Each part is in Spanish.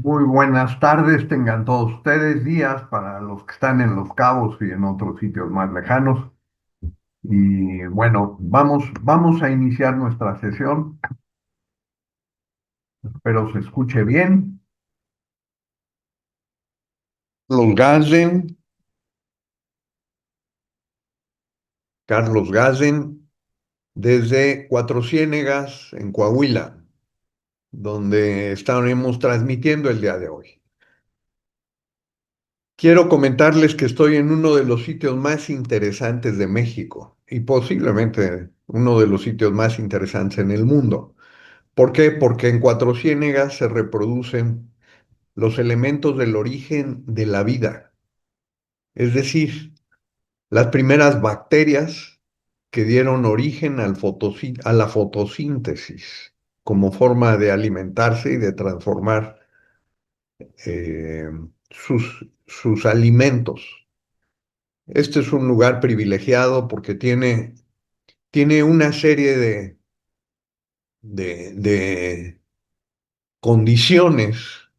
Muy buenas tardes, tengan todos ustedes, días para los que están en Los Cabos y en otros sitios más lejanos. Y bueno, vamos a iniciar nuestra sesión. Espero se escuche bien. Los Gazen, Carlos Gazen, desde Cuatro Ciénegas, en Coahuila, donde estaremos transmitiendo el día de hoy. Quiero comentarles que estoy en uno de los sitios más interesantes de México y posiblemente uno de los sitios más interesantes en el mundo. ¿Por qué? Porque en Cuatro Ciénegas se reproducen los elementos del origen de la vida, es decir, las primeras bacterias que dieron origen a la fotosíntesis como forma de alimentarse y de transformar eh, sus alimentos. Este es un lugar privilegiado porque tiene una serie de condiciones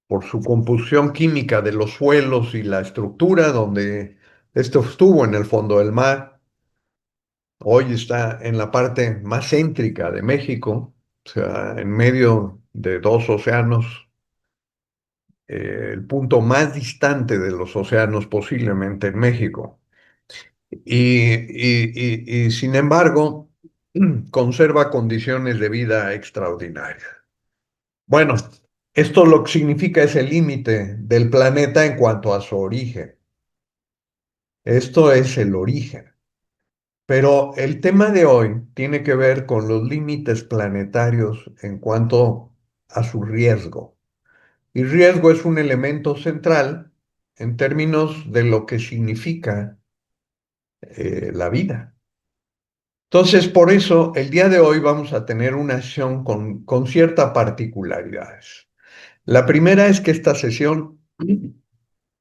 por su composición química de los suelos y la estructura, donde esto estuvo en el fondo del mar, hoy está en la parte más céntrica de México, o sea, en medio de dos océanos, el punto más distante de los océanos posiblemente en México. Y sin embargo, conserva condiciones de vida extraordinarias. Bueno, esto lo que significa es el límite del planeta en cuanto a su origen. Esto es el origen. Pero el tema de hoy tiene que ver con los límites planetarios en cuanto a su riesgo. Y riesgo es un elemento central en términos de lo que significa la vida. Entonces, por eso, el día de hoy vamos a tener una sesión con ciertas particularidades. La primera es que esta sesión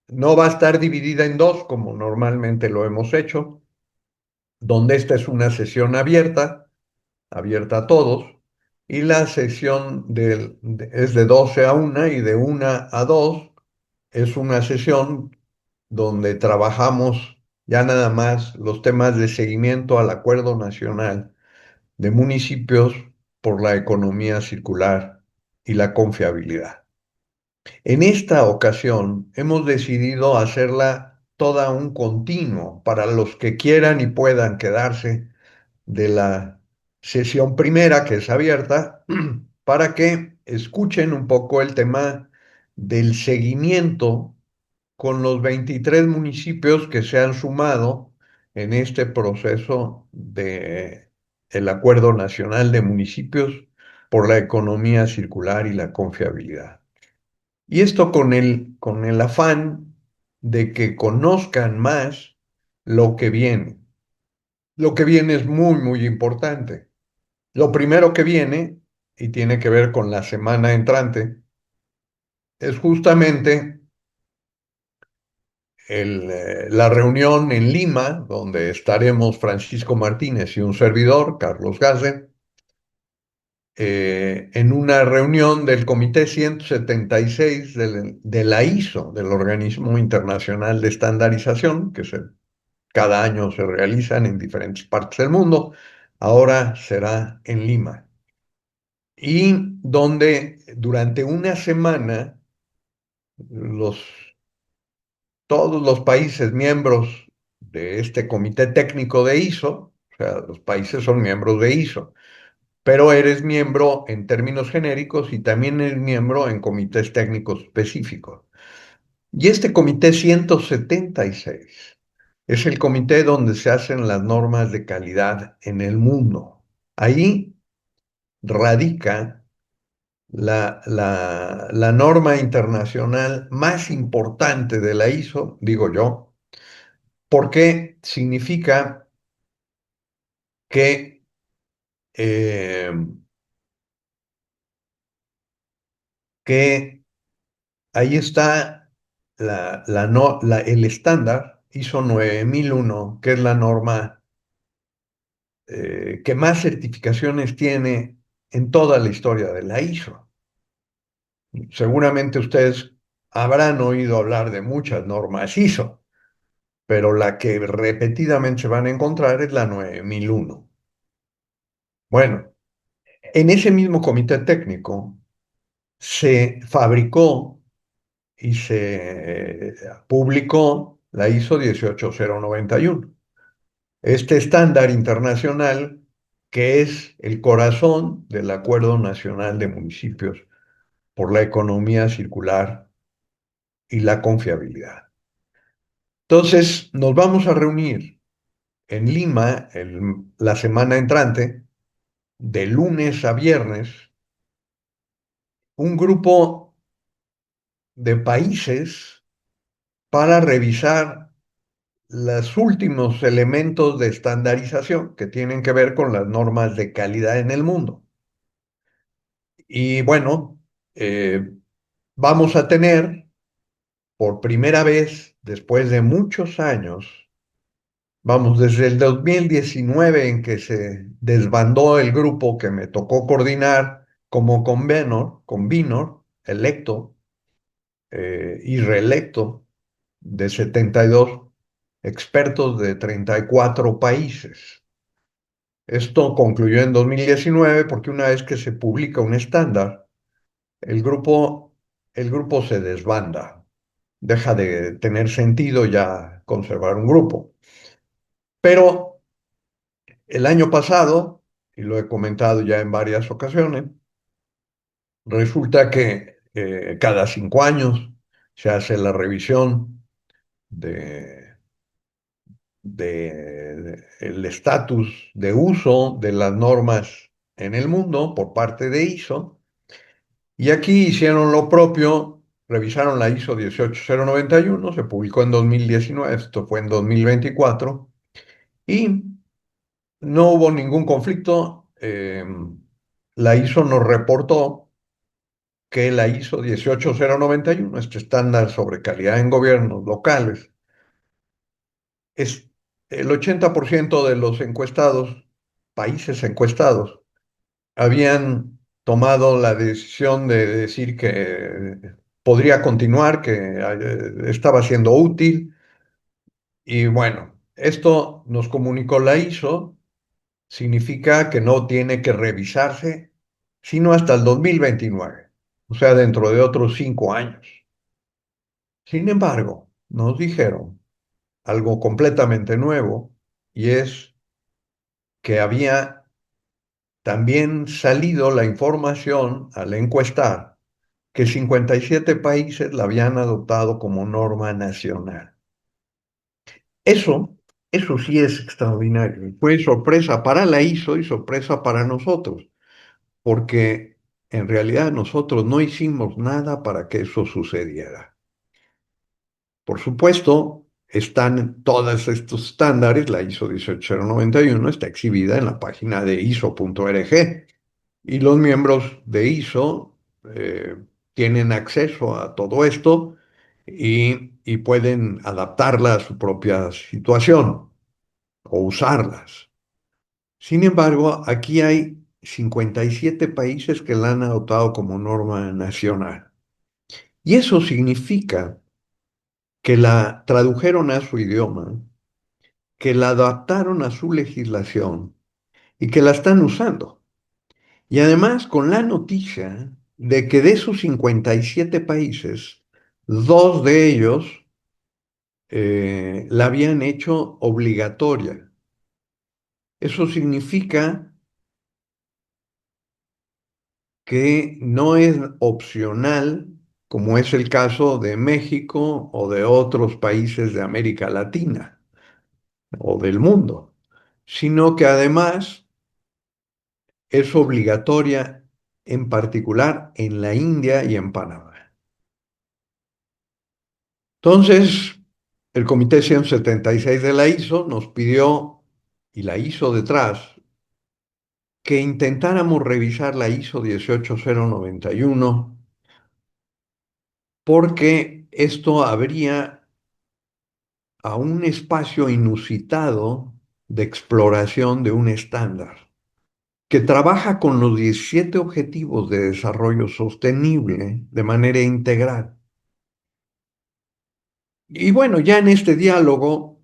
no va a estar dividida en dos, como normalmente lo hemos hecho, donde esta es una sesión abierta a todos, y la sesión es de 12 a 1 y de 1 a 2 es una sesión donde trabajamos ya nada más los temas de seguimiento al Acuerdo Nacional de Municipios por la Economía Circular y la Confiabilidad. En esta ocasión hemos decidido hacerla toda un continuo para los que quieran y puedan quedarse de la sesión primera, que es abierta, para que escuchen un poco el tema del seguimiento con los 23 municipios que se han sumado en este proceso de el Acuerdo Nacional de Municipios por la Economía Circular y la Confiabilidad. Y esto con el afán de que conozcan más lo que viene. Lo que viene es muy, muy importante. Lo primero que viene, y tiene que ver con la semana entrante, es justamente la reunión en Lima, donde estaremos Francisco Martínez y un servidor, Carlos Gaze, en una reunión del Comité 176 de la ISO, del Organismo Internacional de Estandarización, cada año se realizan en diferentes partes del mundo. Ahora será en Lima. Y donde durante una semana los, todos los países miembros de este comité técnico de ISO, o sea, los países son miembros de ISO, pero eres miembro en términos genéricos y también eres miembro en comités técnicos específicos. Y este comité 176 es el comité donde se hacen las normas de calidad en el mundo. Ahí radica la norma internacional más importante de la ISO, digo yo, porque significa que, eh, que ahí está el estándar ISO 9001, que es la norma que más certificaciones tiene en toda la historia de la ISO. Seguramente ustedes habrán oído hablar de muchas normas ISO, pero la que repetidamente se van a encontrar es la 9001. Bueno, en ese mismo comité técnico se fabricó y se publicó la ISO 18091, este estándar internacional que es el corazón del Acuerdo Nacional de Municipios por la Economía Circular y la Confiabilidad. Entonces, nos vamos a reunir en Lima la semana entrante, de lunes a viernes, un grupo de países para revisar los últimos elementos de estandarización que tienen que ver con las normas de calidad en el mundo. Y bueno, eh, vamos a tener por primera vez, después de muchos años, vamos, desde el 2019 en que se desbandó el grupo que me tocó coordinar como convenor electo y reelecto de 72 expertos de 34 países. Esto concluyó en 2019 porque una vez que se publica un estándar, el grupo, el grupo se desbanda, deja de tener sentido ya conservar un grupo. Pero el año pasado, y lo he comentado ya en varias ocasiones, resulta que cada 5 años se hace la revisión de, el estatus de uso de las normas en el mundo por parte de ISO. Y aquí hicieron lo propio, revisaron la ISO 18091, se publicó en 2019, esto fue en 2024, y no hubo ningún conflicto. La ISO nos reportó que la ISO 18091, este estándar sobre calidad en gobiernos locales, es el 80% de los encuestados, países encuestados, habían tomado la decisión de decir que podría continuar, que estaba siendo útil. Y bueno, esto nos comunicó la ISO, significa que no tiene que revisarse sino hasta el 2029, o sea, dentro de otros 5 años. Sin embargo, nos dijeron algo completamente nuevo y es que había también salido la información al encuestar que 57 países la habían adoptado como norma nacional. Eso, eso sí es extraordinario. Fue sorpresa para la ISO y sorpresa para nosotros, porque en realidad nosotros no hicimos nada para que eso sucediera. Por supuesto, están todos estos estándares, la ISO 18091 está exhibida en la página de iso.org y los miembros de ISO tienen acceso a todo esto y pueden adaptarla a su propia situación o usarlas. Sin embargo, aquí hay 57 países que la han adoptado como norma nacional. Y eso significa que la tradujeron a su idioma, que la adaptaron a su legislación y que la están usando. Y además con la noticia de que de esos 57 países, dos de ellos la habían hecho obligatoria. Eso significa que no es opcional, como es el caso de México o de otros países de América Latina o del mundo, sino que además es obligatoria en particular en la India y en Panamá. Entonces, el Comité 176 de la ISO nos pidió, y la ISO detrás, que intentáramos revisar la ISO 18091 porque esto abría a un espacio inusitado de exploración de un estándar. que trabaja con los 17 Objetivos de Desarrollo Sostenible de manera integral. Y bueno, ya en este diálogo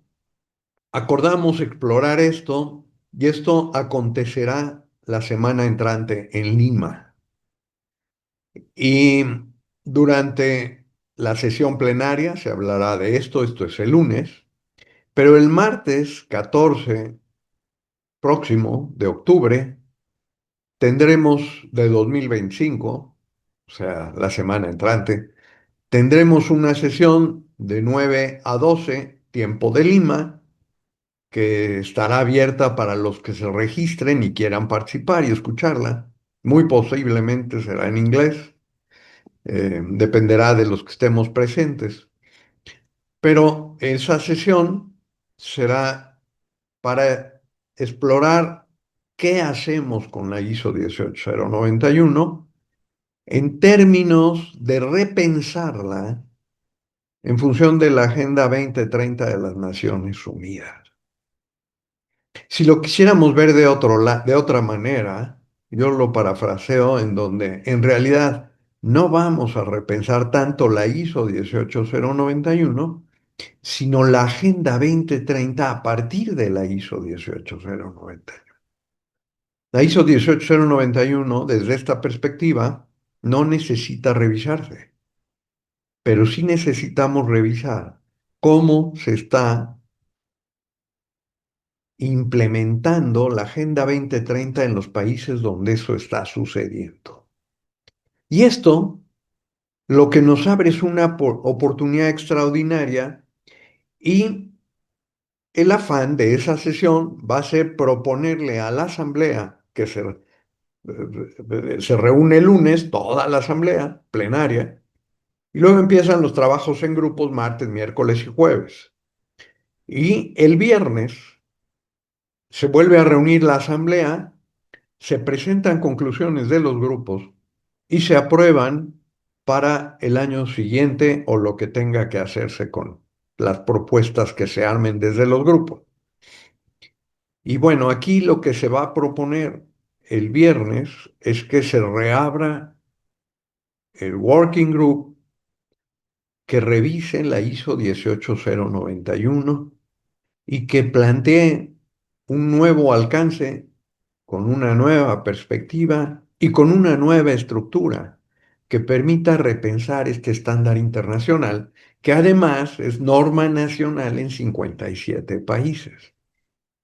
acordamos explorar esto y esto acontecerá la semana entrante en Lima. Y durante la sesión plenaria se hablará de esto es el lunes, pero el martes 14 próximo de octubre tendremos de 2025, o sea, la semana entrante, tendremos una sesión de 9 a 12, tiempo de Lima, que estará abierta para los que se registren y quieran participar y escucharla. Muy posiblemente será en inglés, dependerá de los que estemos presentes. Pero esa sesión será para explorar qué hacemos con la ISO 18091 en términos de repensarla en función de la Agenda 2030 de las Naciones Unidas. Si lo quisiéramos ver de otra manera, yo lo parafraseo en donde en realidad no vamos a repensar tanto la ISO 18091, sino la Agenda 2030 a partir de la ISO 18091. La ISO 18091, desde esta perspectiva, no necesita revisarse, pero sí necesitamos revisar cómo se está implementando la Agenda 2030 en los países donde eso está sucediendo. Y esto lo que nos abre es una oportunidad extraordinaria y el afán de esa sesión va a ser proponerle a la Asamblea, que se reúne el lunes, toda la Asamblea plenaria, y luego empiezan los trabajos en grupos martes, miércoles y jueves. Y el viernes se vuelve a reunir la Asamblea, se presentan conclusiones de los grupos y se aprueban para el año siguiente o lo que tenga que hacerse con las propuestas que se armen desde los grupos. Y bueno, aquí lo que se va a proponer el viernes es que se reabra el working group que revise la ISO 18091 y que plantee un nuevo alcance con una nueva perspectiva y con una nueva estructura que permita repensar este estándar internacional, que además es norma nacional en 57 países.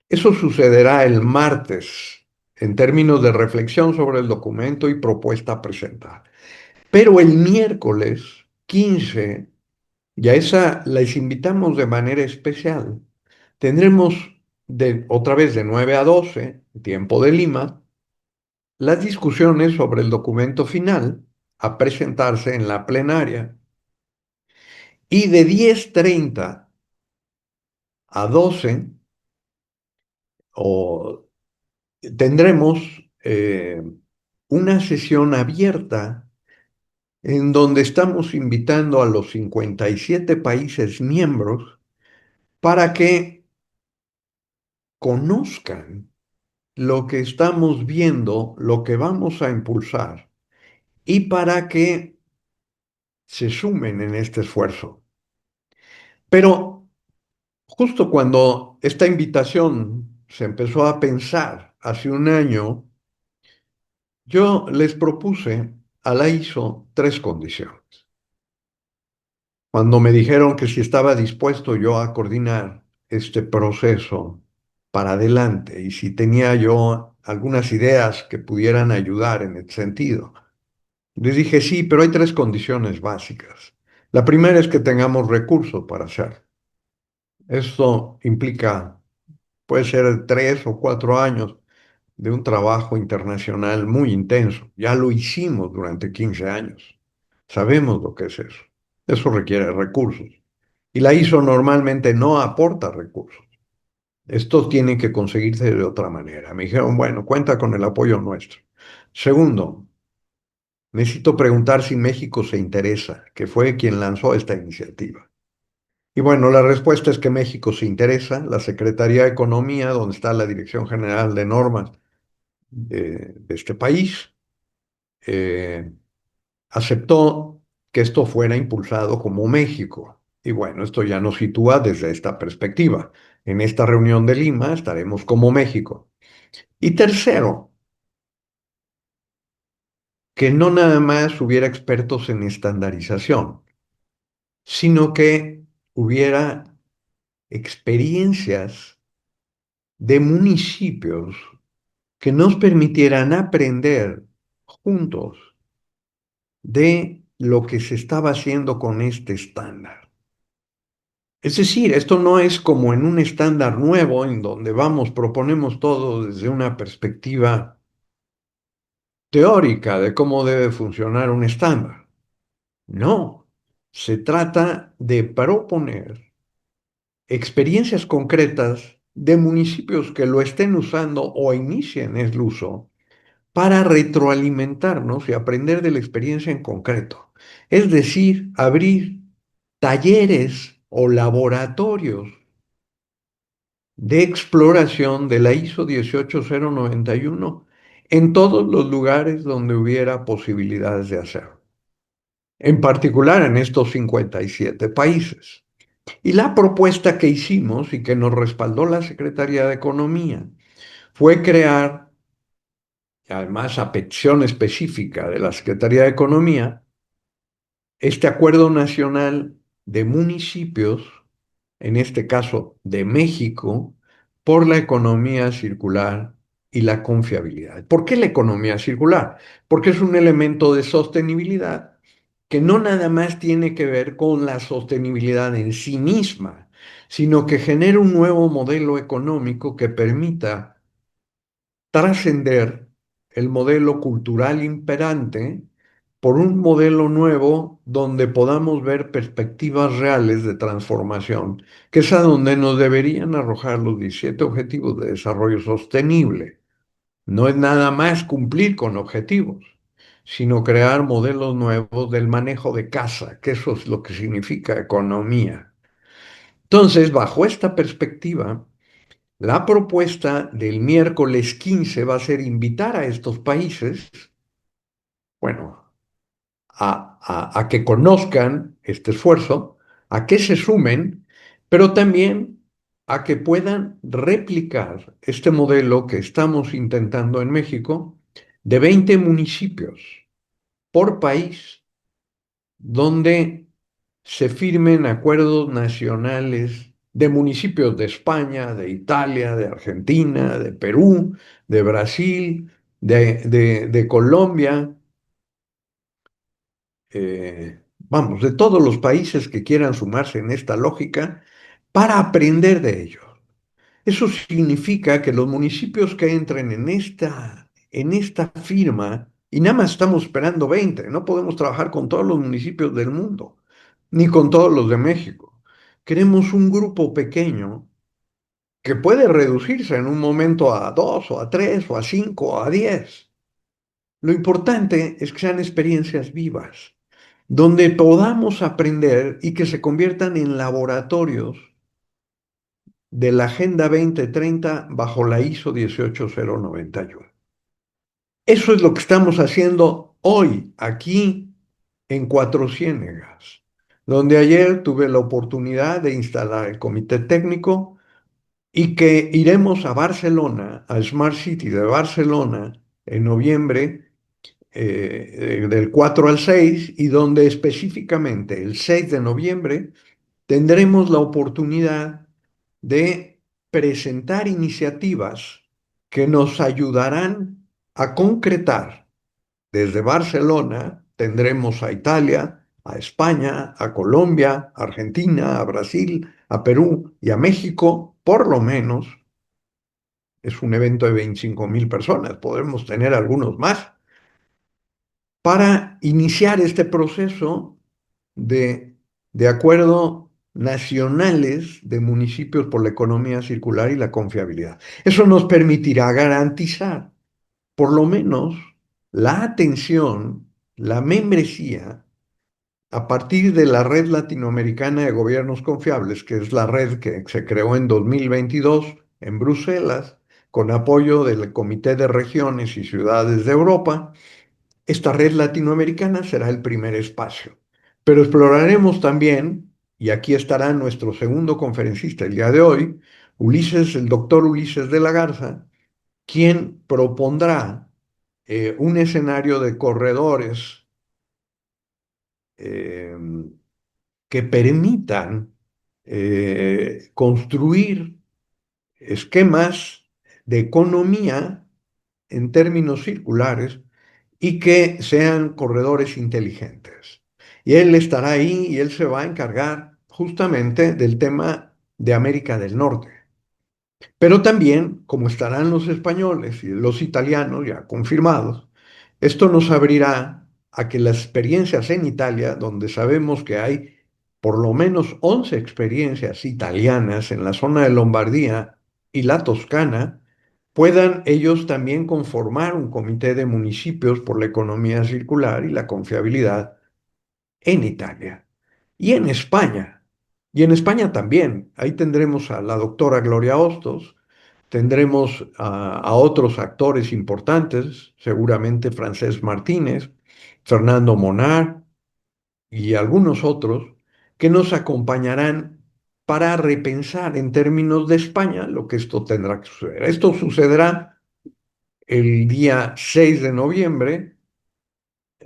Eso sucederá el martes en términos de reflexión sobre el documento y propuesta presentada. Pero el miércoles 15, y a esa les invitamos de manera especial, tendremos otra vez de 9 a 12, tiempo de Lima, las discusiones sobre el documento final a presentarse en la plenaria. Y de 10:30 a 12 o, tendremos una sesión abierta en donde estamos invitando a los 57 países miembros para que conozcan lo que estamos viendo, lo que vamos a impulsar y para que se sumen en este esfuerzo. Pero justo cuando esta invitación se empezó a pensar hace un año, yo les propuse a la ISO 3 condiciones. Cuando me dijeron que si estaba dispuesto yo a coordinar este proceso para adelante y si tenía yo algunas ideas que pudieran ayudar en el sentido, les dije sí, pero hay 3 condiciones básicas. La primera es que tengamos recursos para hacerlo. Esto implica, puede ser 3 o 4 años de un trabajo internacional muy intenso. Ya lo hicimos durante 15 años. Sabemos lo que es eso. Eso requiere recursos. Y la ISO normalmente no aporta recursos. Esto tiene que conseguirse de otra manera. Me dijeron, bueno, cuenta con el apoyo nuestro. Segundo, necesito preguntar si México se interesa, que fue quien lanzó esta iniciativa. Y bueno, la respuesta es que México se interesa. La Secretaría de Economía, donde está la Dirección General de Normas, de este país, eh, aceptó que esto fuera impulsado como México. Y bueno, esto ya nos sitúa desde esta perspectiva. En esta reunión de Lima estaremos como México. Y tercero, que no nada más hubiera expertos en estandarización, sino que hubiera experiencias de municipios que nos permitieran aprender juntos de lo que se estaba haciendo con este estándar. Es decir, esto no es como en un estándar nuevo en donde vamos, proponemos todo desde una perspectiva teórica de cómo debe funcionar un estándar. No, se trata de proponer experiencias concretas de municipios que lo estén usando o inicien el uso para retroalimentarnos y aprender de la experiencia en concreto. Es decir, abrir talleres o laboratorios de exploración de la ISO 18091 en todos los lugares donde hubiera posibilidades de hacerlo, en particular en estos 57 países. Y la propuesta que hicimos y que nos respaldó la Secretaría de Economía fue crear, además a petición específica de la Secretaría de Economía, este acuerdo nacional de municipios, en este caso de México, por la economía circular y la confiabilidad. ¿Por qué la economía circular? Porque es un elemento de sostenibilidad que no nada más tiene que ver con la sostenibilidad en sí misma, sino que genera un nuevo modelo económico que permita trascender el modelo cultural imperante por un modelo nuevo donde podamos ver perspectivas reales de transformación, que es a donde nos deberían arrojar los 17 Objetivos de Desarrollo Sostenible. No es nada más cumplir con objetivos, sino crear modelos nuevos del manejo de casa, que eso es lo que significa economía. Entonces, bajo esta perspectiva, la propuesta del miércoles 15 va a ser invitar a estos países, bueno, a que conozcan este esfuerzo, a que se sumen, pero también a que puedan replicar este modelo que estamos intentando en México de 20 municipios por país, donde se firmen acuerdos nacionales de municipios de España, de Italia, de Argentina, de Perú, de Brasil, de Colombia, vamos, de todos los países que quieran sumarse en esta lógica para aprender de ellos. Eso significa que los municipios que entren en esta firma, y nada más estamos esperando 20, no podemos trabajar con todos los municipios del mundo, ni con todos los de México. Queremos un grupo pequeño que puede reducirse en un momento a 2 o a 3 o a 5 o a 10. Lo importante es que sean experiencias vivas, donde podamos aprender y que se conviertan en laboratorios de la Agenda 2030 bajo la ISO 18091. Eso es lo que estamos haciendo hoy aquí en Cuatro Ciénegas, donde ayer tuve la oportunidad de instalar el comité técnico y que iremos a Barcelona, al Smart City de Barcelona, en noviembre, del 4 al 6, y donde específicamente el 6 de noviembre tendremos la oportunidad de presentar iniciativas que nos ayudarán a concretar. Desde Barcelona tendremos a Italia, a España, a Colombia, a Argentina, a Brasil, a Perú y a México, por lo menos. Es un evento de 25.000 personas, podremos tener algunos más, para iniciar este proceso de, de acuerdo nacionales de municipios por la economía circular y la confiabilidad. Eso nos permitirá garantizar, por lo menos, la atención, la membresía, a partir de la Red Latinoamericana de Gobiernos Confiables, que es la red que se creó en 2022 en Bruselas, con apoyo del Comité de Regiones y Ciudades de Europa. Esta red latinoamericana será el primer espacio, pero exploraremos también, y aquí estará nuestro segundo conferencista el día de hoy, el doctor Ulises de la Garza, quien propondrá un escenario de corredores eh, que permitan construir esquemas de economía en términos circulares y que sean corredores inteligentes. Y él estará ahí y él se va a encargar justamente del tema de América del Norte. Pero también, como estarán los españoles y los italianos ya confirmados, esto nos abrirá a que las experiencias en Italia, donde sabemos que hay por lo menos 11 experiencias italianas en la zona de Lombardía y la Toscana, puedan ellos también conformar un comité de municipios por la economía circular y la confiabilidad en Italia y en España. Y en España también. Ahí tendremos a la doctora Gloria Hostos, tendremos a otros actores importantes, seguramente Francés Martínez, Fernando Monar y algunos otros, que nos acompañarán para repensar en términos de España lo que esto tendrá que suceder. Esto sucederá el día 6 de noviembre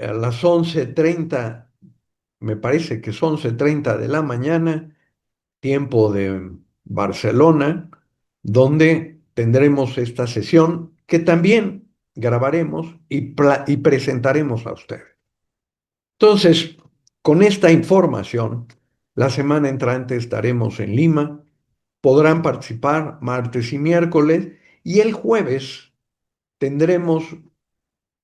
a las 11:30, me parece que es 11:30 de la mañana, tiempo de Barcelona, donde tendremos esta sesión que también grabaremos y presentaremos a ustedes. Entonces, con esta información, la semana entrante estaremos en Lima, podrán participar martes y miércoles, y el jueves tendremos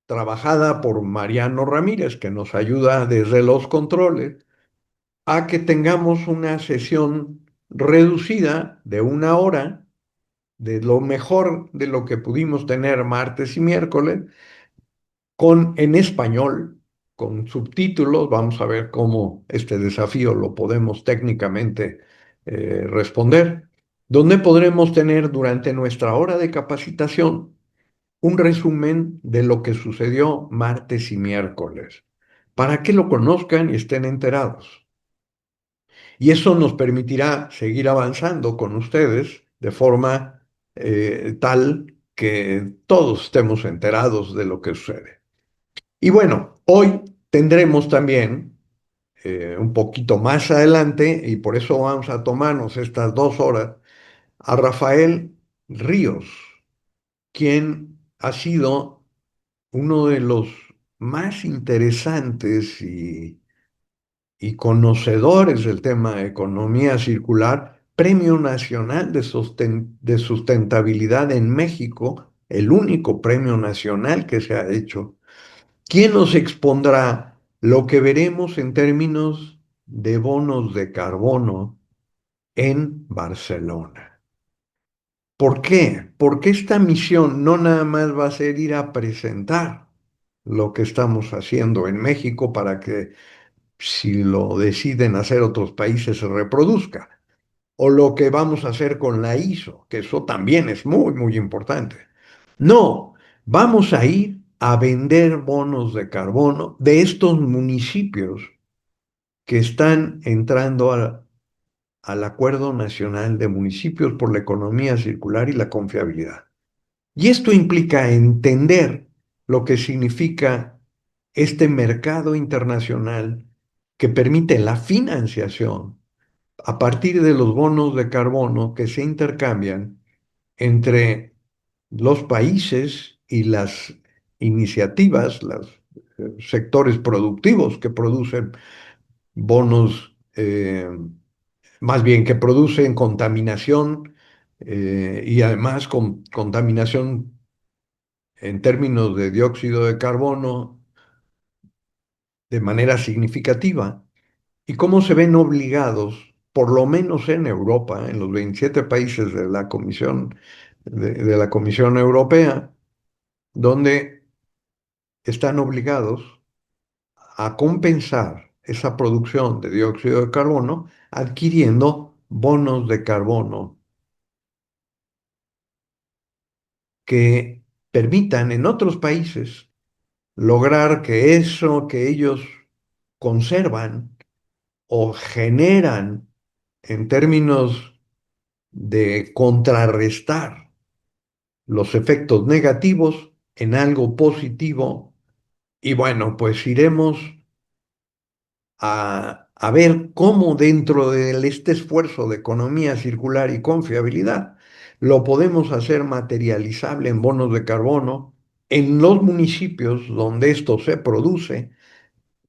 trabajada por Mariano Ramírez, que nos ayuda desde los controles, a que tengamos una sesión reducida de 1 hora, de lo mejor de lo que pudimos tener martes y miércoles, en español, con subtítulos. Vamos a ver cómo este desafío lo podemos técnicamente responder, donde podremos tener durante nuestra hora de capacitación un resumen de lo que sucedió martes y miércoles, para que lo conozcan y estén enterados. Y eso nos permitirá seguir avanzando con ustedes de forma tal que todos estemos enterados de lo que sucede. Y bueno, hoy tendremos también, un poquito más adelante, y por eso vamos a tomarnos estas 2 horas, a Rafael Ríos, quien ha sido uno de los más interesantes y conocedores del tema de economía circular, Premio Nacional de Sustentabilidad en México, el único premio nacional que se ha hecho. ¿Quién nos expondrá lo que veremos en términos de bonos de carbono en Barcelona? ¿Por qué? Porque esta misión no nada más va a ser ir a presentar lo que estamos haciendo en México para que, si lo deciden hacer otros países, se reproduzca, o lo que vamos a hacer con la ISO, que eso también es muy, muy importante. No, vamos a ir a vender bonos de carbono de estos municipios que están entrando al Acuerdo Nacional de Municipios por la Economía Circular y la Confiabilidad. Y esto implica entender lo que significa este mercado internacional que permite la financiación a partir de los bonos de carbono que se intercambian entre los países y las iniciativas, los sectores productivos que producen bonos, más bien que producen contaminación, y además con contaminación en términos de dióxido de carbono de manera significativa, y cómo se ven obligados, por lo menos en Europa, en los 27 países de la Comisión, de la Comisión Europea, donde están obligados a compensar esa producción de dióxido de carbono adquiriendo bonos de carbono que permitan en otros países lograr que eso que ellos conservan o generan en términos de contrarrestar los efectos negativos en algo positivo. Y bueno, pues iremos a ver cómo dentro de este esfuerzo de economía circular y confiabilidad lo podemos hacer materializable en bonos de carbono en los municipios donde esto se produce,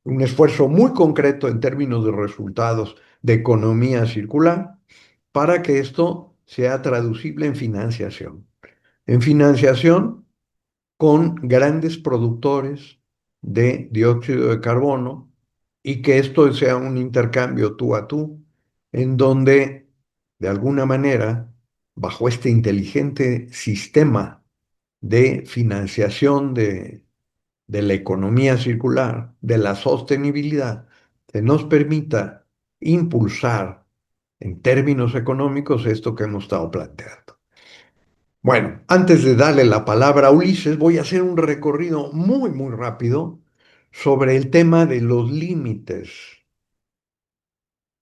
un esfuerzo muy concreto en términos de resultados de economía circular para que esto sea traducible en financiación con grandes productores de dióxido de carbono y que esto sea un intercambio tú a tú, en donde, de alguna manera, bajo este inteligente sistema de financiación de la economía circular, de la sostenibilidad, se nos permita impulsar en términos económicos esto que hemos estado planteando. Bueno, antes de darle la palabra a Ulises, voy a hacer un recorrido muy rápido sobre el tema de los límites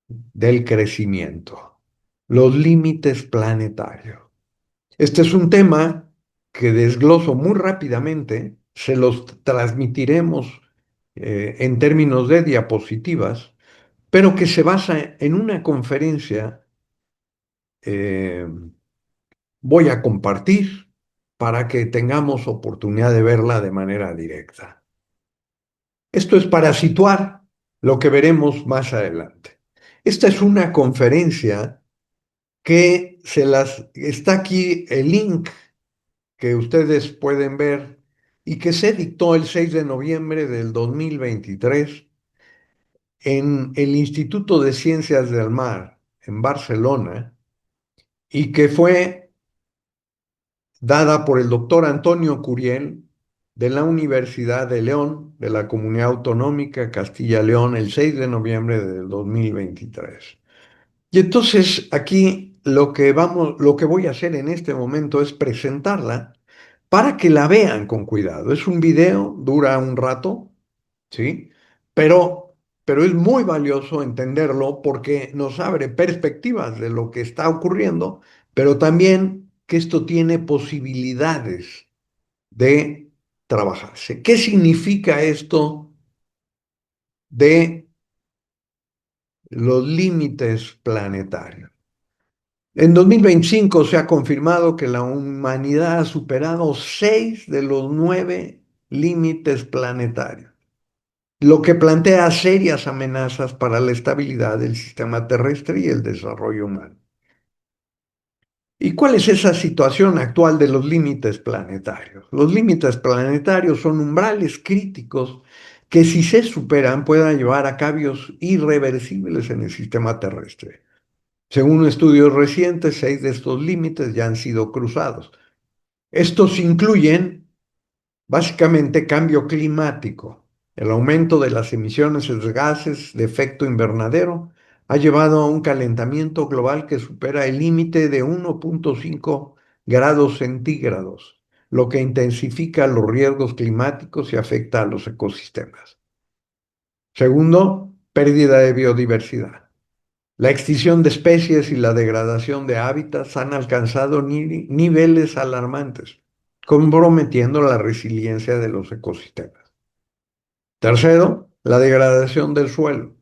del crecimiento, los límites planetarios. Este es un tema que desgloso muy rápidamente, se los transmitiremos en términos de diapositivas, pero que se basa en una conferencia eh, voy a compartir para que tengamos oportunidad de verla de manera directa. Esto es para situar lo que veremos más adelante. Esta es una conferencia que está aquí el link que ustedes pueden ver y que se dictó el 6 de noviembre del 2023 en el Instituto de Ciencias del Mar en Barcelona y que fue dada por el doctor Antonio Curiel de la Universidad de León, de la Comunidad Autonómica Castilla-León, el 6 de noviembre del 2023. Y entonces aquí lo que voy a hacer en este momento es presentarla para que la vean con cuidado. Es un video, dura un rato, ¿sí? Pero es muy valioso entenderlo porque nos abre perspectivas de lo que está ocurriendo, pero también que esto tiene posibilidades de trabajarse. ¿Qué significa esto de los límites planetarios? En 2025 se ha confirmado que la humanidad ha superado 6 de los 9 límites planetarios, lo que plantea serias amenazas para la estabilidad del sistema terrestre y el desarrollo humano. ¿Y cuál es esa situación actual de los límites planetarios? Los límites planetarios son umbrales críticos que si se superan puedan llevar a cambios irreversibles en el sistema terrestre. Según estudios recientes, 6 de estos límites ya han sido cruzados. Estos incluyen básicamente cambio climático. El aumento de las emisiones de gases de efecto invernadero ha llevado a un calentamiento global que supera el límite de 1,5 grados centígrados, lo que intensifica los riesgos climáticos y afecta a los ecosistemas. Segundo, pérdida de biodiversidad. La extinción de especies y la degradación de hábitats han alcanzado niveles alarmantes, comprometiendo la resiliencia de los ecosistemas. Tercero, la degradación del suelo.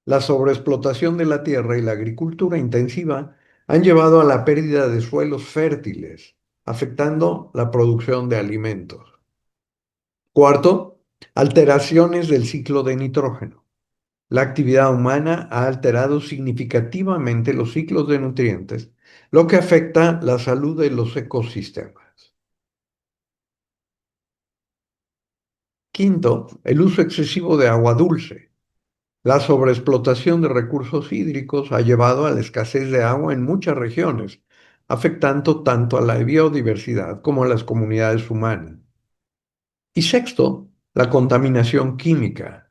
La sobreexplotación de la tierra y la agricultura intensiva han llevado a la pérdida de suelos fértiles, afectando la producción de alimentos. Cuarto, alteraciones del ciclo de nitrógeno. La actividad humana ha alterado significativamente los ciclos de nutrientes, lo que afecta la salud de los ecosistemas. Quinto, el uso excesivo de agua dulce. La sobreexplotación de recursos hídricos ha llevado a la escasez de agua en muchas regiones, afectando tanto a la biodiversidad como a las comunidades humanas. Y sexto, la contaminación química.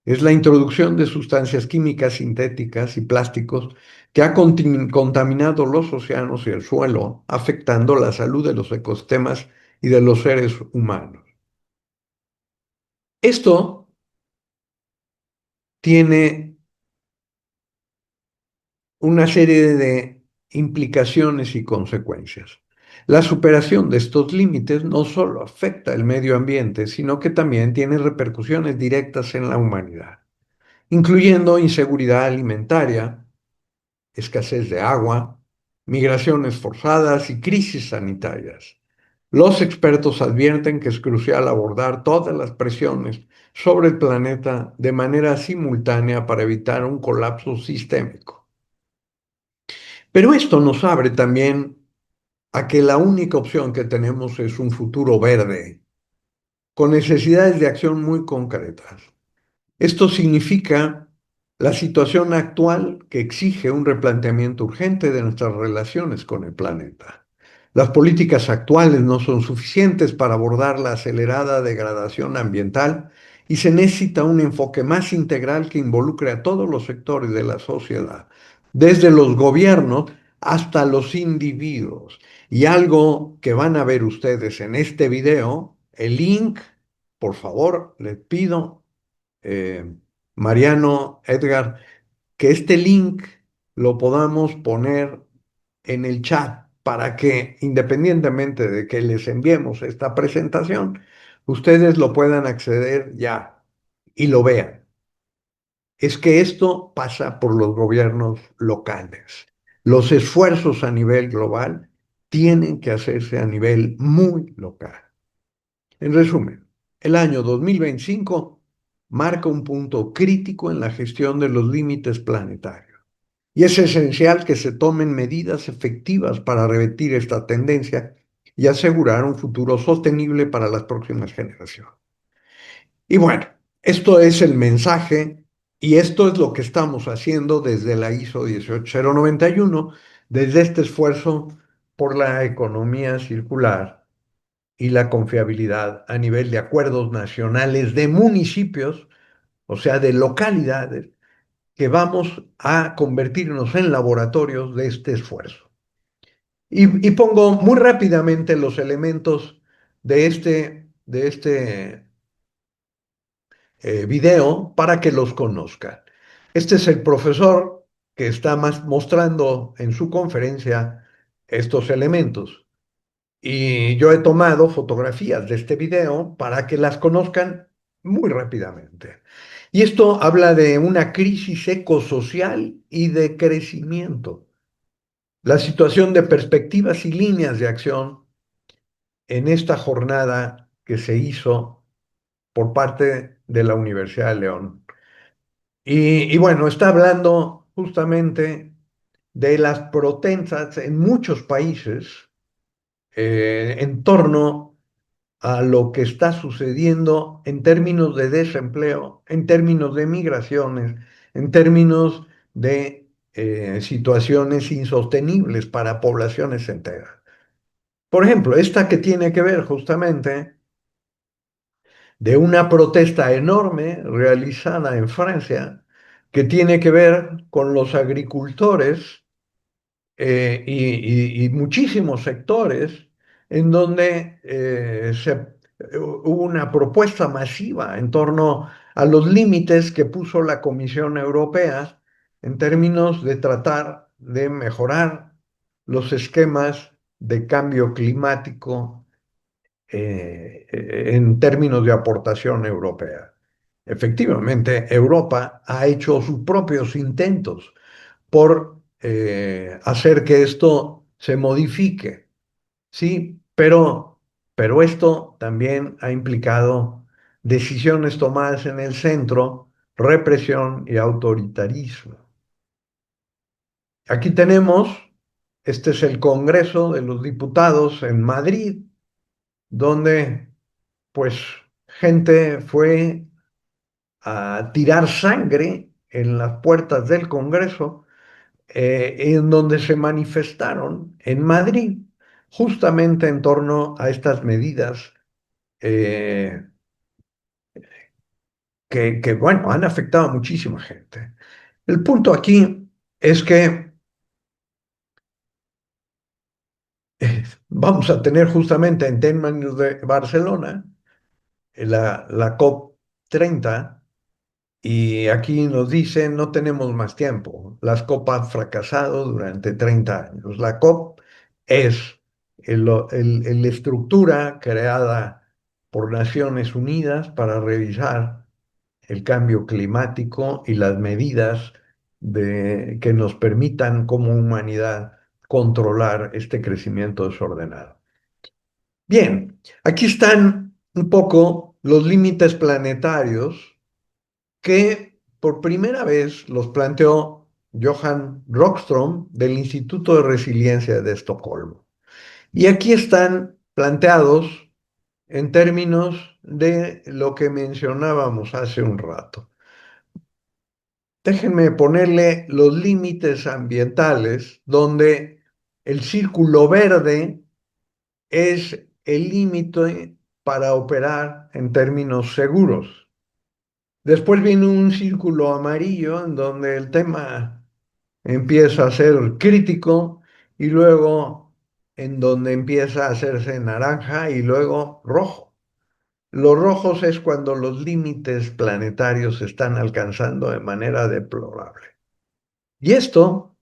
Es la introducción de sustancias químicas sintéticas y plásticos que ha contaminado los océanos y el suelo, afectando la salud de los ecosistemas y de los seres humanos. Esto tiene una serie de implicaciones y consecuencias. La superación de estos límites no solo afecta el medio ambiente, sino que también tiene repercusiones directas en la humanidad, incluyendo inseguridad alimentaria, escasez de agua, migraciones forzadas y crisis sanitarias. Los expertos advierten que es crucial abordar todas las presiones sobre el planeta de manera simultánea para evitar un colapso sistémico. Pero esto nos abre también a que la única opción que tenemos es un futuro verde, con necesidades de acción muy concretas. Esto significa la situación actual que exige un replanteamiento urgente de nuestras relaciones con el planeta. Las políticas actuales no son suficientes para abordar la acelerada degradación ambiental y se necesita un enfoque más integral que involucre a todos los sectores de la sociedad, desde los gobiernos hasta los individuos. Y algo que van a ver ustedes en este video, el link, por favor, les pido eh, Mariano, Edgar, que este link lo podamos poner en el chat para que, independientemente de que les enviemos esta presentación, ustedes lo puedan acceder ya y lo vean. Es que esto pasa por los gobiernos locales. Los esfuerzos a nivel global tienen que hacerse a nivel muy local. En resumen, el año 2025 marca un punto crítico en la gestión de los límites planetarios y es esencial que se tomen medidas efectivas para revertir esta tendencia y asegurar un futuro sostenible para las próximas generaciones. Y bueno, esto es el mensaje y esto es lo que estamos haciendo desde la ISO 18091, desde este esfuerzo por la economía circular y la confiabilidad a nivel de acuerdos nacionales de municipios, o sea, de localidades, que vamos a convertirnos en laboratorios de este esfuerzo. Y pongo muy rápidamente los elementos de este video para que los conozcan. Este es el profesor que está mostrando en su conferencia estos elementos. Y yo he tomado fotografías de este video para que las conozcan muy rápidamente. Y esto habla de una crisis ecosocial y de crecimiento. La situación de perspectivas y líneas de acción en esta jornada que se hizo por parte de la Universidad de León. Y bueno, está hablando justamente de las protestas en muchos países en torno a lo que está sucediendo en términos de desempleo, en términos de migraciones, en términos de situaciones insostenibles para poblaciones enteras. Por ejemplo, esta que tiene que ver justamente de una protesta enorme realizada en Francia, que tiene que ver con los agricultores y muchísimos sectores en donde hubo una propuesta masiva en torno a los límites que puso la Comisión Europea en términos de tratar de mejorar los esquemas de cambio climático en términos de aportación europea. Efectivamente, Europa ha hecho sus propios intentos por hacer que esto se modifique, ¿sí? Pero esto también ha implicado decisiones tomadas en el centro, represión y autoritarismo. Aquí tenemos, este es el Congreso de los Diputados en Madrid, donde pues gente fue a tirar sangre en las puertas del Congreso en donde se manifestaron en Madrid, justamente en torno a estas medidas eh, bueno, han afectado a muchísima gente. El punto aquí es que vamos a tener justamente en términos de Barcelona la COP 30. Y aquí nos dicen, no tenemos más tiempo. Las COP han fracasado durante 30 años. La COP es la estructura creada por Naciones Unidas para revisar el cambio climático y las medidas que nos permitan como humanidad controlar este crecimiento desordenado. Bien, aquí están un poco los límites planetarios que por primera vez los planteó Johan Rockström del Instituto de Resiliencia de Estocolmo. Y aquí están planteados en términos de lo que mencionábamos hace un rato. Déjenme ponerle los límites ambientales, donde el círculo verde es el límite para operar en términos seguros. Después viene un círculo amarillo en donde el tema empieza a ser crítico y luego en donde empieza a hacerse naranja y luego rojo. Los rojos es cuando los límites planetarios se están alcanzando de manera deplorable. Y esto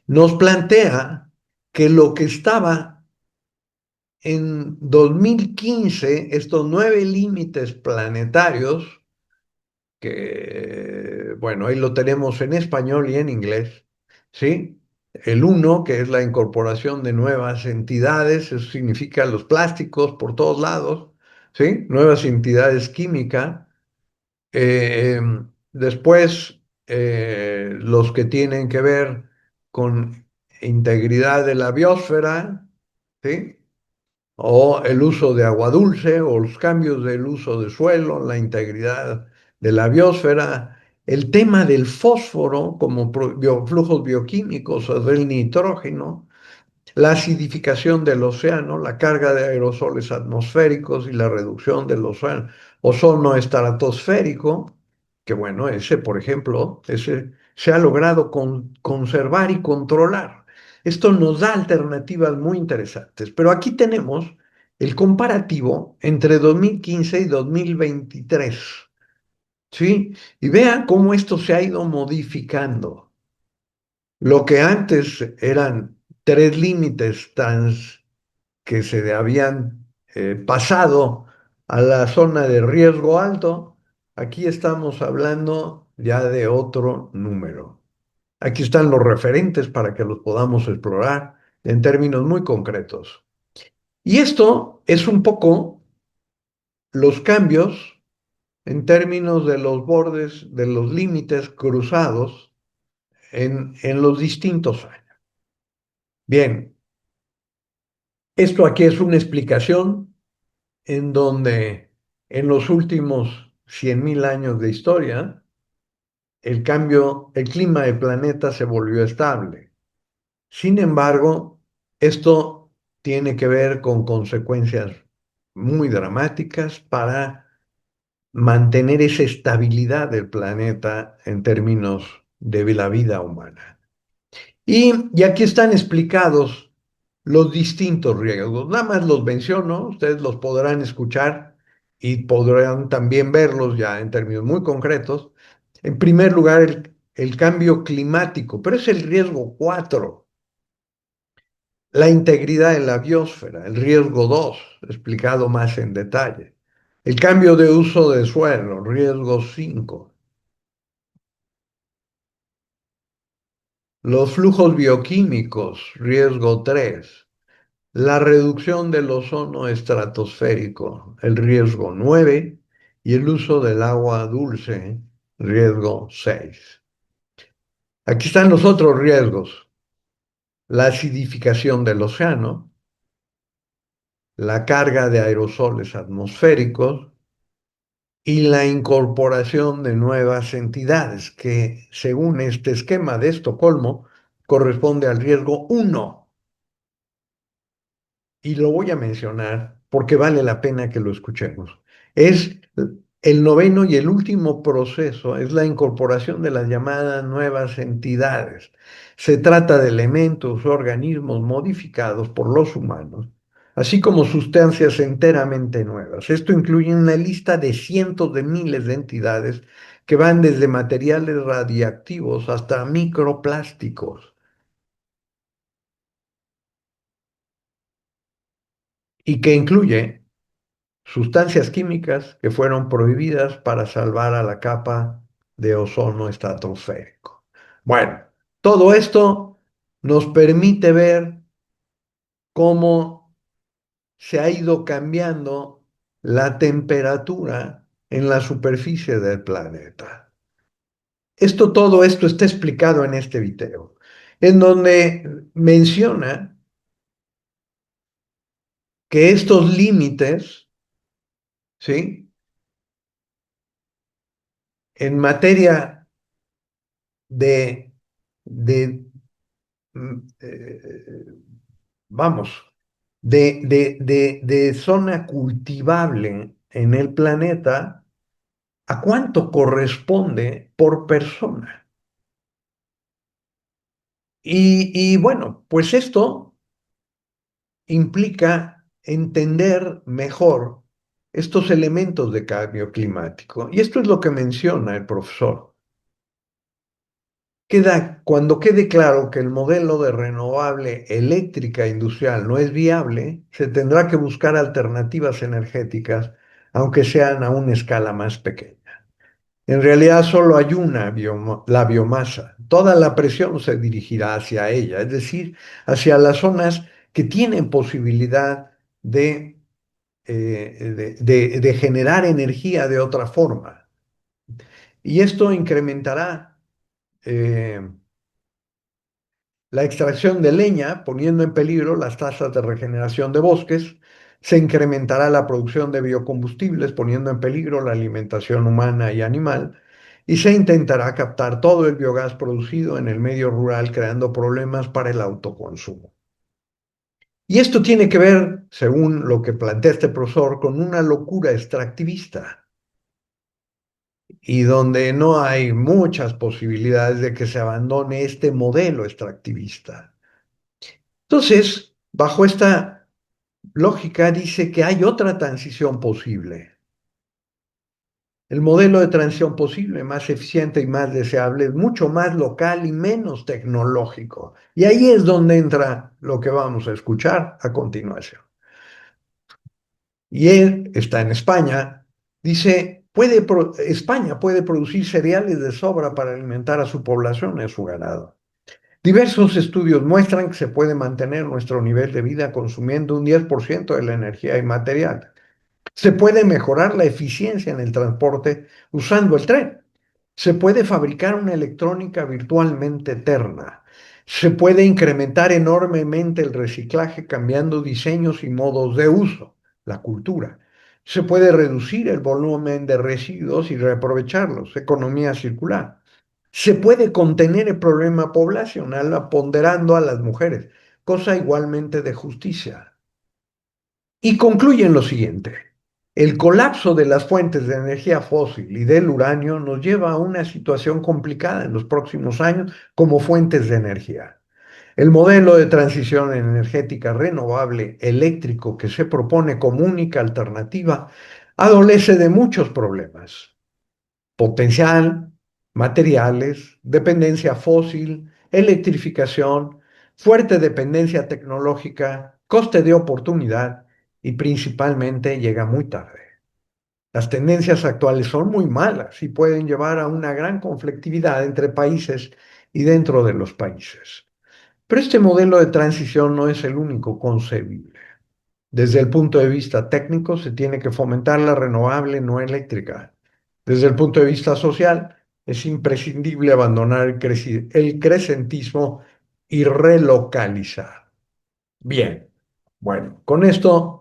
nos plantea que lo que estaba en 2015, estos 9 límites planetarios, que, bueno, ahí lo tenemos en español y en inglés, ¿sí? El uno, que es la incorporación de nuevas entidades, eso significa los plásticos por todos lados, ¿sí? Nuevas entidades químicas. Eh, Después, los que tienen que ver con integridad de la biosfera, ¿sí? O el uso de agua dulce, o los cambios del uso de suelo, la integridad de la biosfera, el tema del fósforo como flujos bioquímicos o del nitrógeno, la acidificación del océano, la carga de aerosoles atmosféricos y la reducción del ozono estratosférico, que bueno, ese, por ejemplo, ese se ha logrado conservar y controlar. Esto nos da alternativas muy interesantes, pero aquí tenemos el comparativo entre 2015 y 2023, ¿sí? Y vean cómo esto se ha ido modificando. Lo que antes eran 3 límites que se habían pasado a la zona de riesgo alto, aquí estamos hablando ya de otro número. Aquí están los referentes para que los podamos explorar en términos muy concretos. Y esto es un poco los cambios en términos de los bordes, de los límites cruzados en los distintos años. Bien, esto aquí es una explicación en donde en los últimos 100.000 años de historia, el clima del planeta se volvió estable. Sin embargo, esto tiene que ver con consecuencias muy dramáticas para mantener esa estabilidad del planeta en términos de la vida humana. Y aquí están explicados los distintos riesgos. Nada más los menciono, ustedes los podrán escuchar y podrán también verlos ya en términos muy concretos. En primer lugar, el cambio climático, pero es el riesgo 4. La integridad de la biosfera, el riesgo 2, explicado más en detalle. El cambio de uso de suelo, riesgo 5. Los flujos bioquímicos, riesgo 3. La reducción del ozono estratosférico, el riesgo 9, y el uso del agua dulce, riesgo 6. Aquí están los otros riesgos: la acidificación del océano, la carga de aerosoles atmosféricos y la incorporación de nuevas entidades, que según este esquema de Estocolmo corresponde al riesgo 1. Y lo voy a mencionar porque vale la pena que lo escuchemos. Es El noveno y el último proceso es la incorporación de las llamadas nuevas entidades. Se trata de elementos o organismos modificados por los humanos, así como sustancias enteramente nuevas. Esto incluye una lista de cientos de miles de entidades que van desde materiales radiactivos hasta microplásticos y que incluye sustancias químicas que fueron prohibidas para salvar a la capa de ozono estratosférico. Bueno, todo esto nos permite ver cómo se ha ido cambiando la temperatura en la superficie del planeta. Todo esto está explicado en este video, en donde menciona que estos límites, ¿sí? En materia de, de vamos, de zona cultivable en el planeta, ¿a cuánto corresponde por persona? Y bueno, pues esto implica entender mejor estos elementos de cambio climático. Y esto es lo que menciona el profesor. Cuando quede claro que el modelo de renovable eléctrica industrial no es viable, se tendrá que buscar alternativas energéticas, aunque sean a una escala más pequeña. En realidad solo hay la biomasa. Toda la presión se dirigirá hacia ella, es decir, hacia las zonas que tienen posibilidad de generar energía de otra forma. Y esto incrementará eh, la extracción de leña, poniendo en peligro las tasas de regeneración de bosques. Se incrementará la producción de biocombustibles, poniendo en peligro la alimentación humana y animal. Y se intentará captar todo el biogás producido en el medio rural, creando problemas para el autoconsumo. Y esto tiene que ver, según lo que plantea este profesor, con una locura extractivista y donde no hay muchas posibilidades de que se abandone este modelo extractivista. Entonces, bajo esta lógica dice que hay otra transición posible. El modelo de transición posible, más eficiente y más deseable, es mucho más local y menos tecnológico. Y ahí es donde entra lo que vamos a escuchar a continuación. Y él está en España, dice, España puede producir cereales de sobra para alimentar a su población y a su ganado. Diversos estudios muestran que se puede mantener nuestro nivel de vida consumiendo un 10% de la energía inmaterial. Se puede mejorar la eficiencia en el transporte usando el tren. Se puede fabricar una electrónica virtualmente eterna. Se puede incrementar enormemente el reciclaje cambiando diseños y modos de uso, la cultura. Se puede reducir el volumen de residuos y reaprovecharlos, economía circular. Se puede contener el problema poblacional ponderando a las mujeres, cosa igualmente de justicia. Y concluyen lo siguiente. El colapso de las fuentes de energía fósil y del uranio nos lleva a una situación complicada en los próximos años como fuentes de energía. El modelo de transición energética renovable eléctrico que se propone como única alternativa adolece de muchos problemas: potencial, materiales, dependencia fósil, electrificación, fuerte dependencia tecnológica, coste de oportunidad y principalmente llega muy tarde. Las tendencias actuales son muy malas y pueden llevar a una gran conflictividad entre países y dentro de los países. Pero este modelo de transición no es el único concebible. Desde el punto de vista técnico, se tiene que fomentar la renovable no eléctrica. Desde el punto de vista social, es imprescindible abandonar el crecentismo y relocalizar. Bien, bueno, con esto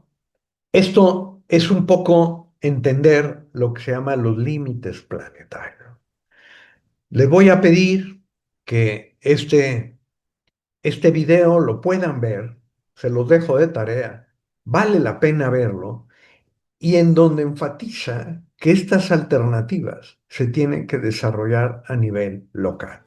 es un poco entender lo que se llama los límites planetarios. Les voy a pedir que este video lo puedan ver, se los dejo de tarea, vale la pena verlo. y en donde enfatiza que estas alternativas se tienen que desarrollar a nivel local.